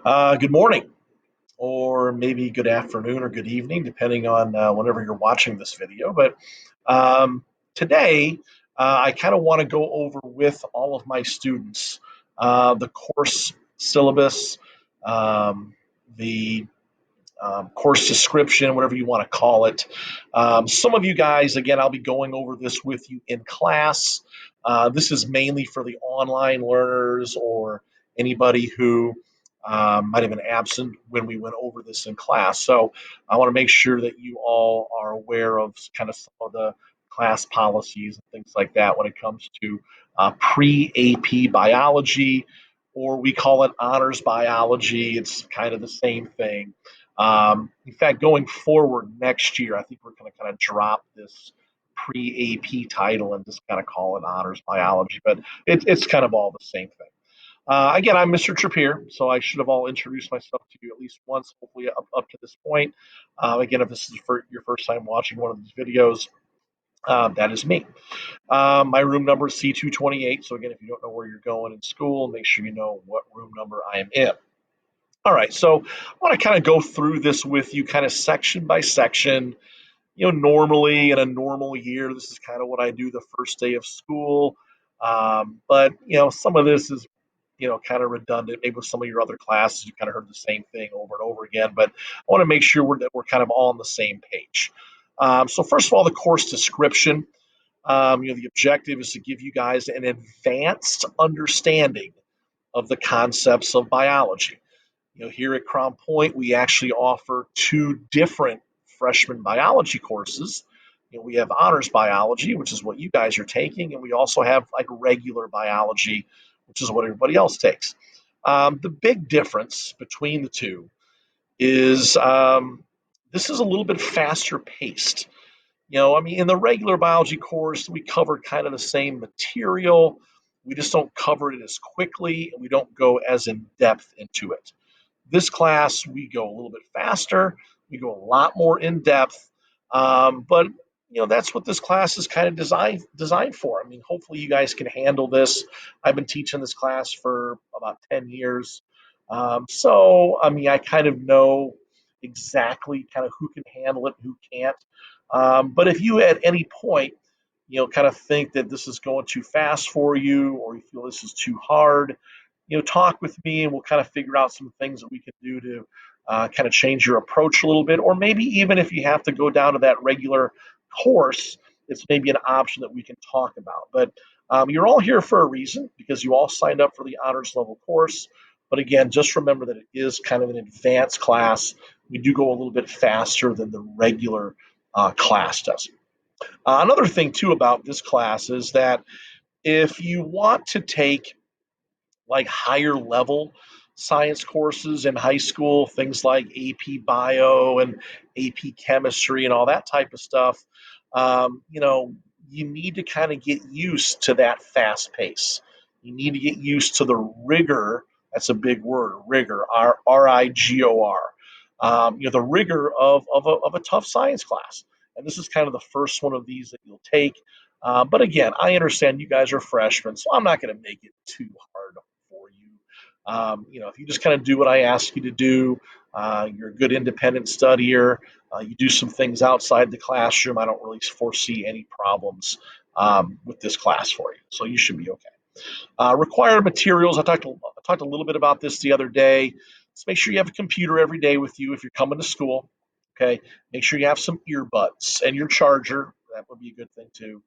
Good morning, or maybe good afternoon or good evening, depending on whenever you're watching this video. But today, I kind of want to go over with all of my students the course syllabus, um, the course description, whatever you want to call it. Some of you guys, again, I'll be going over this with you in class. This is mainly for the online learners or anybody who might have been absent when we went over this in class. So I want to make sure that you all are aware of kind of some of the class policies and things like that when it comes to pre-AP biology, or we call it honors biology. It's kind of the same thing. In fact, going forward next year, I think we're going to kind of drop this pre-AP title and just kind of call it honors biology, but it's kind of all the same thing. Again, I'm Mr. Trappier, so I should have all introduced myself to you at least once, hopefully up to this point. Again, if this is your first time watching one of these videos, that is me. My room number is C228, so again, if you don't know where you're going in school, make sure you know what room number I am in. All right, so I want to kind of go through this with you kind of section by section. Normally in a normal year, this is kind of what I do the first day of school. But some of this is, kind of redundant. Maybe with some of your other classes, you kind of heard the same thing over and over again. But I want to make sure that we're kind of all on the same page. So first of all, the course description. The objective is to give you guys an advanced understanding of the concepts of biology. Here at Crown Point, we actually offer two different freshman biology courses. We have honors biology, which is what you guys are taking, and we also have like regular biology, which is what everybody else takes. The big difference between the two is this is a little bit faster paced. In the regular biology course, we cover kind of the same material. We just don't cover it as quickly, and we don't go as in depth into it. This class, we go a little bit faster. We go a lot more in depth. But that's what this class is kind of designed for. Hopefully you guys can handle this. I've been teaching this class for about 10 years. I kind of know exactly kind of who can handle it and who can't. But if you at any point, kind of think that this is going too fast for you, or you feel this is too hard, talk with me and we'll kind of figure out some things that we can do to kind of change your approach a little bit. Or maybe even if you have to go down to that regular course, it's maybe an option that we can talk about. But you're all here for a reason because you all signed up for the honors level course. But again, just remember that it is kind of an advanced class. We do go a little bit faster than the regular class does. Another thing, too, about this class is that if you want to take like higher level science courses in high school, things like AP Bio and AP Chemistry and all that type of stuff, you need to kind of get used to that fast pace. You need to get used to the rigor. That's a big word, rigor, RIGOR. The rigor of a tough science class. And this is kind of the first one of these that you'll take. But again, I understand you guys are freshmen, so I'm not going to make it too hard for you. If you just kind of do what I ask you to do, you're a good independent studier, you do some things outside the classroom, I don't really foresee any problems with this class for you. So you should be okay. Required materials, I talked a little bit about this the other day. Let's make sure you have a computer every day with you if you're coming to school. Okay, make sure you have some earbuds and your charger. That would be a good thing too.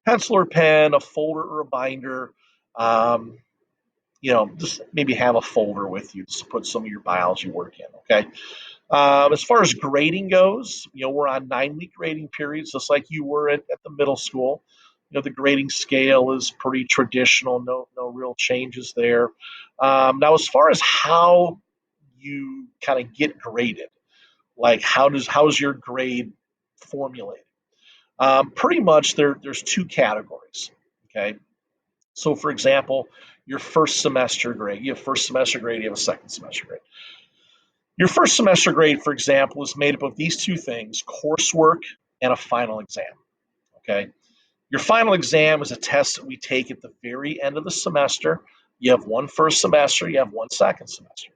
Pencil or pen, a folder or a binder. Um, just maybe have a folder with you to put some of your biology work in. Okay. As far as grading goes, we're on 9-week grading periods, just like you were at the middle school. The grading scale is pretty traditional. No real changes there. Now, as far as how you kind of get graded, like how's your grade formulated? Pretty much there's two categories. Okay. So, for example, your first semester grade, you have first semester grade, you have a second semester grade. Your first semester grade, for example, is made up of these two things, coursework and a final exam. Okay. Your final exam is a test that we take at the very end of the semester. You have one first semester, you have one second semester.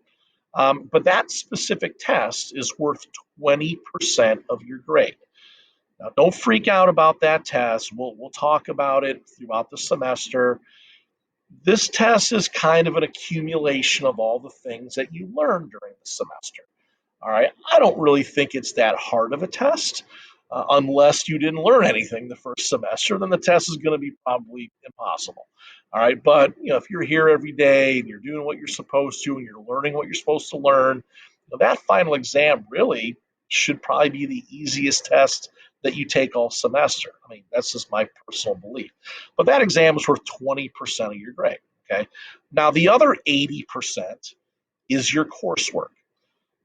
But that specific test is worth 20% of your grade. Now, don't freak out about that test. We'll talk about it throughout the semester. This test is kind of an accumulation of all the things that you learned during the semester. All right. I don't really think it's that hard of a test. Unless you didn't learn anything the first semester, then the test is going to be probably impossible. All right. But if you're here every day and you're doing what you're supposed to and you're learning what you're supposed to learn, that final exam really should probably be the easiest test that you take all semester. I mean, that's just my personal belief. But that exam is worth 20% of your grade. Okay. Now, the other 80% is your coursework.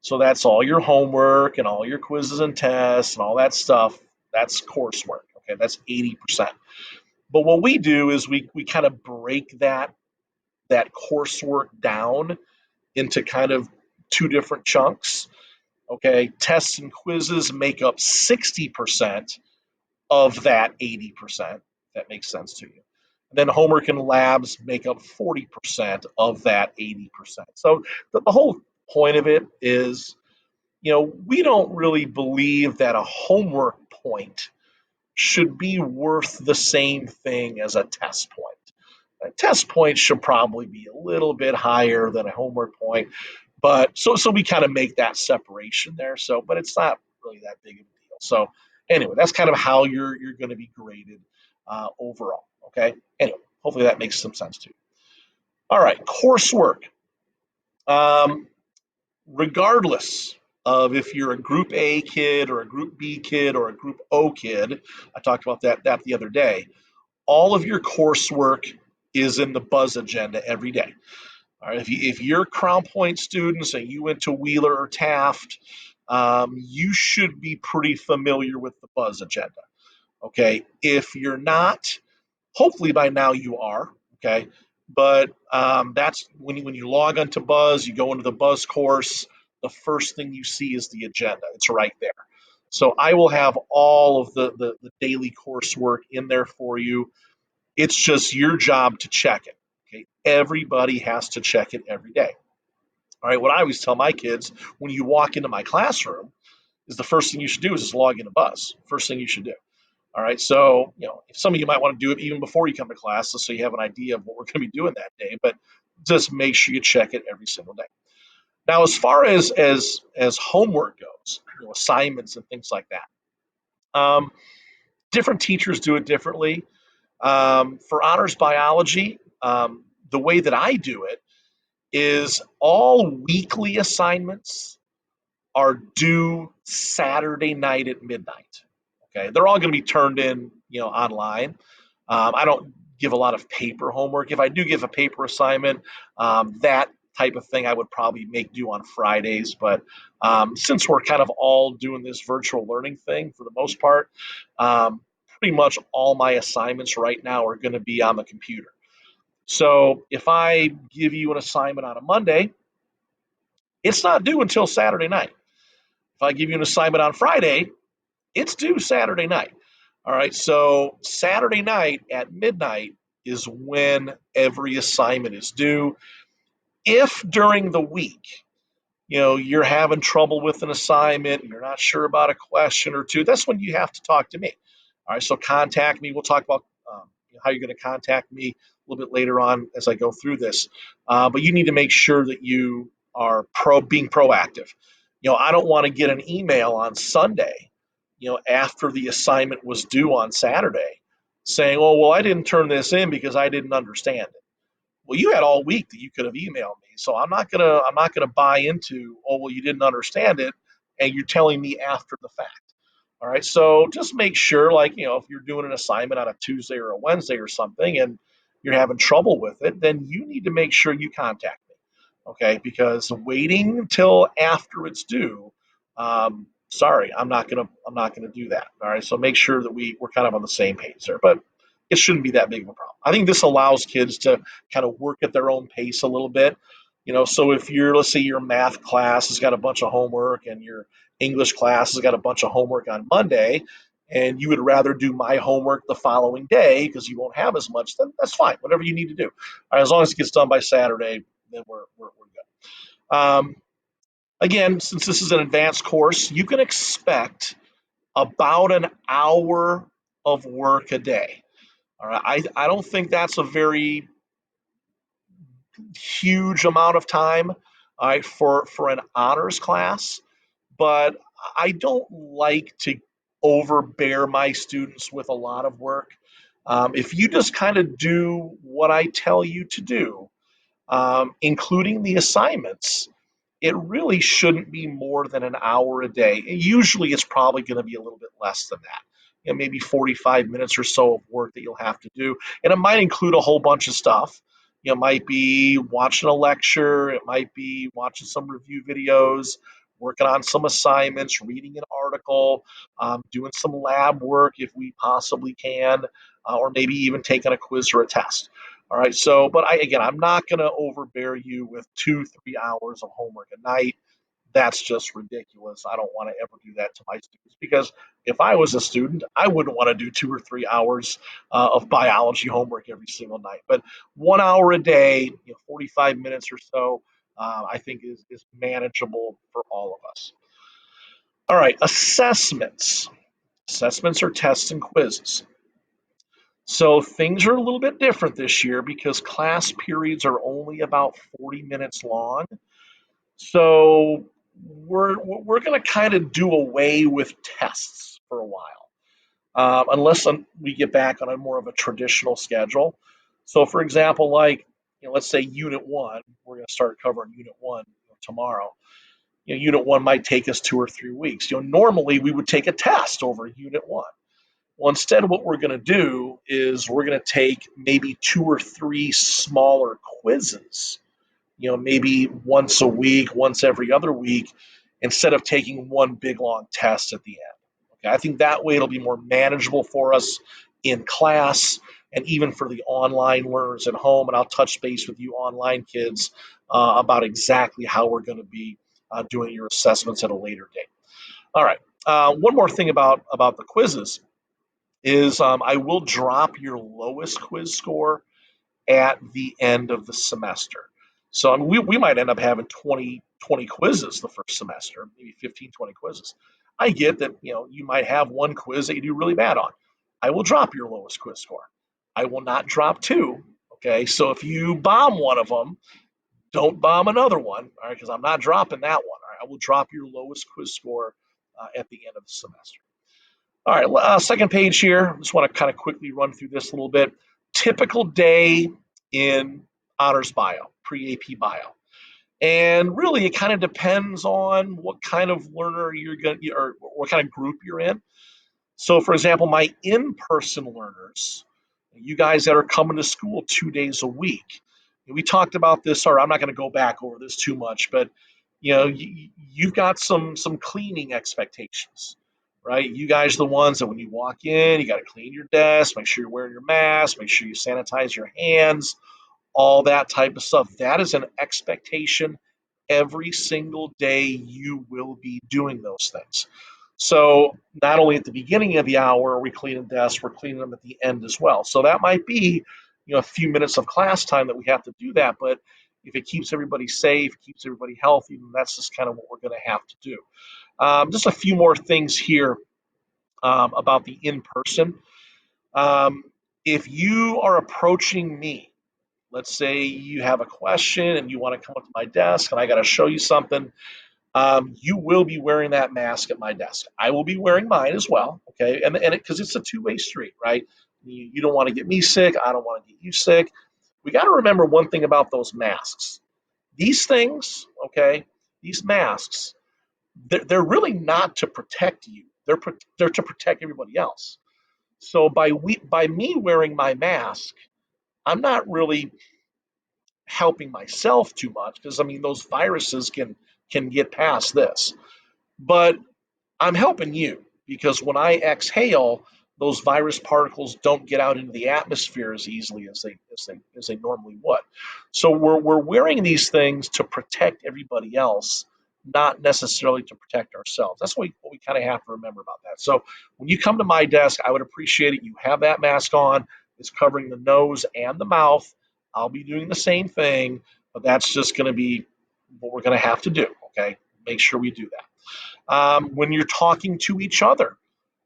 So that's all your homework and all your quizzes and tests and all that stuff. That's coursework. Okay, that's 80%. But what we do is we kind of break that coursework down into kind of two different chunks. Okay, tests and quizzes make up 60% of that 80%. That makes sense to you. And then homework and labs make up 40% of that 80%. So the whole point of it is we don't really believe that a homework point should be worth the same thing as a test point. A test point should probably be a little bit higher than a homework point, but so we kind of make that separation there. So, but it's not really that big of a deal. So, anyway, that's kind of how you're going to be graded overall. Okay. Anyway, hopefully that makes some sense to you. All right, coursework. Um, Regardless of if you're a group A kid or a group B kid or a group O kid, I talked about that the other day. All of your coursework is in the Buzz agenda every day. All right, if you're Crown Point students and you went to Wheeler or Taft, you should be pretty familiar with the Buzz agenda. Okay, if you're not, hopefully by now you are. Okay, but that's when you log onto Buzz, you go into the Buzz course. The first thing you see is the agenda. It's right there. So I will have all of the daily coursework in there for you. It's just your job to check it. Okay, everybody has to check it every day. All right, what I always tell my kids when you walk into my classroom is the first thing you should do is just log into Buzz. First thing you should do. All right. So, if some of you might want to do it even before you come to class, so you have an idea of what we're going to be doing that day, but just make sure you check it every single day. Now, as far as homework goes, assignments and things like that, different teachers do it differently. For honors biology, the way that I do it is all weekly assignments are due Saturday night at midnight. Okay, they're all going to be turned in, online. I don't give a lot of paper homework. If I do give a paper assignment, that type of thing I would probably make due on Fridays. But since we're kind of all doing this virtual learning thing for the most part, pretty much all my assignments right now are going to be on the computer. So if I give you an assignment on a Monday, it's not due until Saturday night. If I give you an assignment on Friday, it's due Saturday night. All right. So Saturday night at midnight is when every assignment is due. If during the week, you're having trouble with an assignment, you're not sure about a question or two, that's when you have to talk to me. All right. So contact me. We'll talk about how you're going to contact me a little bit later on as I go through this. But you need to make sure that you are being proactive. I don't want to get an email on Sunday, after the assignment was due on Saturday, saying, "Oh, well, I didn't turn this in because I didn't understand it." Well, you had all week that you could have emailed me, so I'm not gonna buy into, "Oh, well, you didn't understand it," and you're telling me after the fact. All right, so just make sure, like, if you're doing an assignment on a Tuesday or a Wednesday or something, and you're having trouble with it, then you need to make sure you contact me. Okay, because waiting until after it's due, sorry, I'm not gonna do that. All right, so make sure that we're kind of on the same page there, but it shouldn't be that big of a problem. I think this allows kids to kind of work at their own pace a little bit. So if let's say your math class has got a bunch of homework and your English class has got a bunch of homework on Monday, and you would rather do my homework the following day because you won't have as much, then that's fine. Whatever you need to do. All right, as long as it gets done by Saturday, then we're good. Again, since this is an advanced course, you can expect about an hour of work a day. All right. I don't think that's a very huge amount of time, all right, for an honors class, but I don't like to overbear my students with a lot of work. If you just kind of do what I tell you to do, including the assignments, it really shouldn't be more than an hour a day. Usually it's probably going to be a little bit less than that. Maybe 45 minutes or so of work that you'll have to do. And it might include a whole bunch of stuff. It might be watching a lecture, it might be watching some review videos, working on some assignments, reading an article, doing some lab work if we possibly can, or maybe even taking a quiz or a test. All right. So, but again, I'm not going to overbear you with 2, 3 hours of homework a night. That's just ridiculous. I don't want to ever do that to my students because if I was a student, I wouldn't want to do 2 or 3 hours of biology homework every single night. But 1 hour a day, 45 minutes or so, I think is manageable for all of us. All right. Assessments. Assessments are tests and quizzes. So things are a little bit different this year because class periods are only about 40 minutes long. So we're going to kind of do away with tests for a while, unless we get back on a more of a traditional schedule. So, for example, like let's say Unit One, we're going to start covering Unit One tomorrow. Unit One might take us 2 or 3 weeks. Normally we would take a test over Unit One. Well, instead, what we're going to do is we're going to take maybe 2 or 3 smaller quizzes, maybe once a week, once every other week, instead of taking one big long test at the end. Okay, I think that way it'll be more manageable for us in class and even for the online learners at home. And I'll touch base with you online kids about exactly how we're going to be doing your assessments at a later date. All right. One more thing about the quizzes is I will drop your lowest quiz score at the end of the semester. So I mean, we might end up having 20 quizzes the first semester, maybe 15, 20 quizzes. I get that, you might have one quiz that you do really bad on. I will drop your lowest quiz score. I will not drop two. Okay. So if you bomb one of them, don't bomb another one. All right. Because I'm not dropping that one. All right. I will drop your lowest quiz score at the end of the semester. All right, second page here. Just want to kind of quickly run through this a little bit. Typical day in honors bio, pre-AP bio. And really, it kind of depends on what kind of learner you're going to, or what kind of group you're in. So, for example, my in-person learners, you guys that are coming to school 2 days a week, we talked about this, or I'm not going to go back over this too much, but you've got some cleaning expectations, right? You guys are the ones that when you walk in, you got to clean your desk, make sure you're wearing your mask, make sure you sanitize your hands, all that type of stuff. That is an expectation. Every single day you will be doing those things. So not only at the beginning of the hour are we cleaning desks, we're cleaning them at the end as well. So that might be, a few minutes of class time that we have to do that. But if it keeps everybody safe, keeps everybody healthy, then that's just kind of what we're going to have to do. Just a few more things here about the in-person. Um, if you are approaching me, let's say you have a question and you want to come up to my desk and I got to show you something, you will be wearing that mask at my desk. I will be wearing mine as well, okay? And because it's a two-way street, right? You don't want to get me sick. I don't want to get you sick. We got to remember one thing about those masks. These things, okay, these masks, they're really not to protect you. They're to protect everybody else. So by me wearing my mask, I'm not really helping myself too much because I mean those viruses can get past this. But I'm helping you because when I exhale, those virus particles don't get out into the atmosphere as easily as they normally would. So we're wearing these things to protect everybody else, not necessarily to protect ourselves. That's what we kind of have to remember about that. So when you come to my desk, I would appreciate it. You have that mask on. It's covering the nose and the mouth. I'll be doing the same thing, but that's just going to be what we're going to have to do. Okay, Make sure we do that. When you're talking to each other,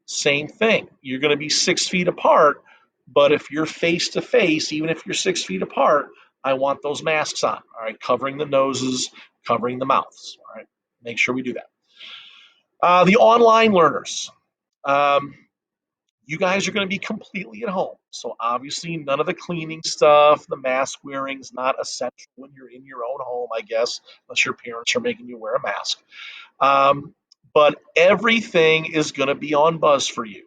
same thing. You're going to be 6 feet apart, but if you're face to face, even if you're 6 feet apart, I want those masks on. All right, covering the noses, covering the mouths. All right, make sure we do that. The online learners. Um, you guys are going to be completely at home. So obviously none of the cleaning stuff, the mask wearing is not essential when you're in your own home, I guess, unless your parents are making you wear a mask. Um, but everything is going to be on buzz for you.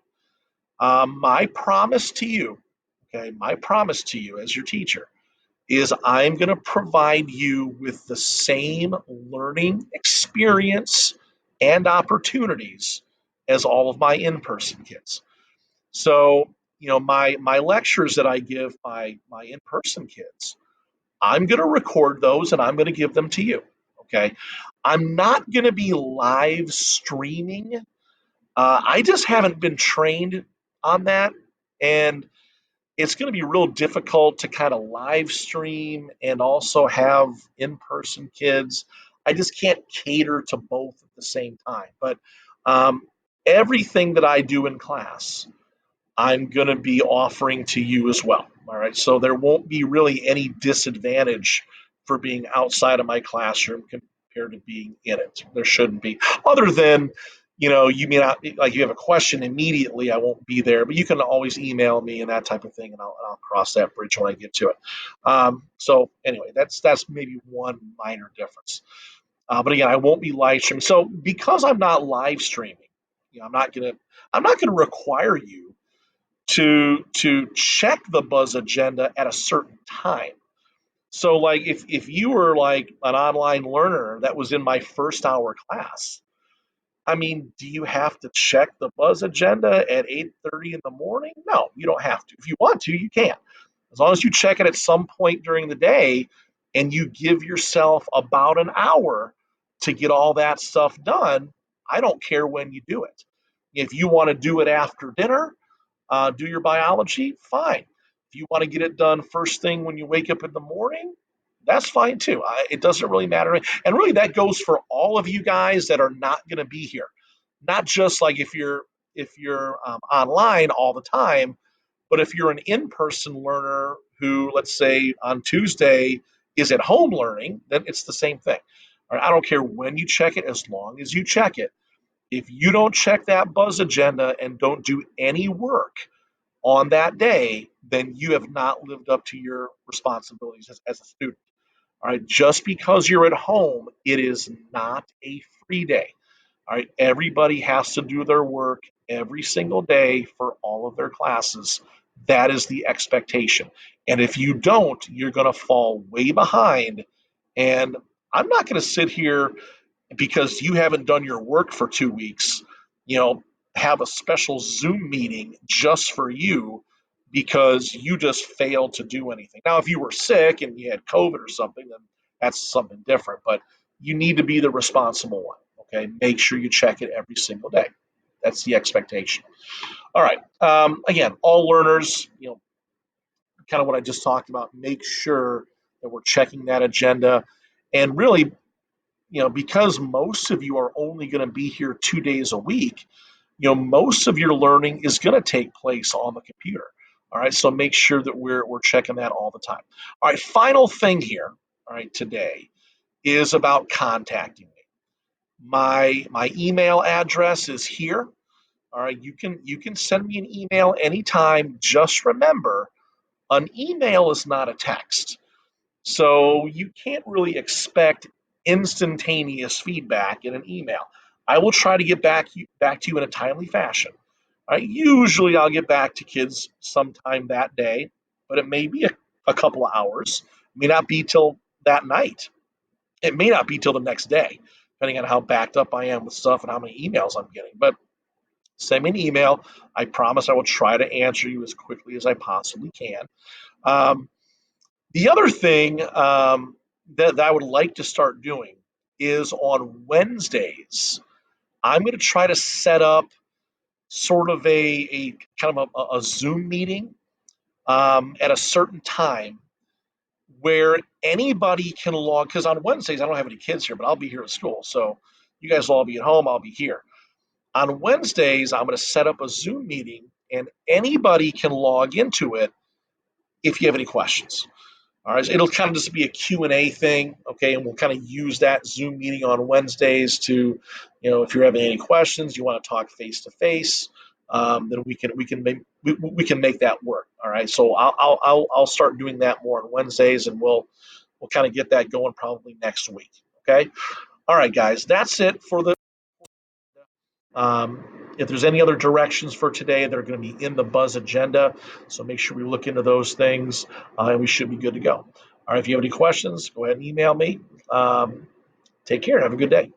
My promise to you, okay, my promise to you as your teacher is I'm going to provide you with the same learning experience and opportunities as all of my in-person kids. So, my lectures that I give my in-person kids, I'm going to record those and I'm going to give them to you. Okay. I'm not going to be live streaming. I just haven't been trained on that. And it's going to be real difficult to kind of live stream and also have in-person kids. I just can't cater to both at the same time. But um, everything that I do in class, I'm going to be offering to you as well. All right. So there won't be really any disadvantage for being outside of my classroom compared to being in it. There shouldn't be, other than, you may not, like, you have a question immediately, I won't be there, but you can always email me and that type of thing, and I'll cross that bridge when I get to it. So anyway, that's maybe one minor difference. But again, I won't be live streaming. So because I'm not live streaming, I'm not gonna require you to check the buzz agenda at a certain time. So like if you were like an online learner that was in my first hour class, I mean, do you have to check the buzz agenda at 8:30 in the morning? No, you don't have to. If you want to, you can. As long as you check it at some point during the day and you give yourself about an hour to get all that stuff done, I don't care when you do it. If you want to do it after dinner, do your biology, fine. If you want to get it done first thing when you wake up in the morning, that's fine too. It doesn't really matter. And really, that goes for all of you guys that are not going to be here. Not just like if you're online all the time, but if you're an in-person learner who, let's say, on Tuesday is at home learning, then it's the same thing. All right, I don't care when you check it, as long as you check it. If you don't check that buzz agenda and don't do any work on that day, then you have not lived up to your responsibilities as a student. All right, just because you're at home, it is not a free day. All right, everybody has to do their work every single day for all of their classes. That is the expectation. And if you don't, you're going to fall way behind. And I'm not going to sit here because you haven't done your work for 2 weeks, you know, have a special Zoom meeting just for you because you just failed to do anything. Now, if you were sick and you had COVID or something, then that's something different. But you need to be the responsible one. Okay, make sure you check it every single day. That's the expectation. All right. Again, all learners, kind of what I just talked about. Make sure that we're checking that agenda, and really, because most of you are only going to be here 2 days a week, most of your learning is going to take place on the computer. All right, so make sure that we're checking that all the time. All right, final thing here, all right, today is about contacting me. My email address is here. All right, you can send me an email anytime. Just remember, an email is not a text. So you can't really expect instantaneous feedback in an email. I will try to get back to you in a timely fashion. Usually I'll get back to kids sometime that day, but it may be a couple of hours. It may not be till that night. It may not be till the next day, depending on how backed up I am with stuff and how many emails I'm getting. But send me an email. I promise I will try to answer you as quickly as I possibly can. Um, the other thing that I would like to start doing is on Wednesdays, I'm going to try to set up sort of a kind of a Zoom meeting at a certain time where anybody can log. Because on Wednesdays, I don't have any kids here, but I'll be here at school. So You guys will all be at home. I'll be here. On Wednesdays, I'm going to set up a Zoom meeting, and anybody can log into it if you have any questions. All right, so it'll kind of just be a Q&A thing, okay, and we'll kind of use that Zoom meeting on Wednesdays to, if you're having any questions, you want to talk face to face, then we can make that work. All right, so I'll start doing that more on Wednesdays, and we'll kind of get that going probably next week. Okay, all right, guys, that's it for the. Um, if there's any other directions for today, they're going to be in the Buzz agenda. So make sure we look into those things, and we should be good to go. All right, if you have any questions, go ahead and email me. Take care. Have a good day.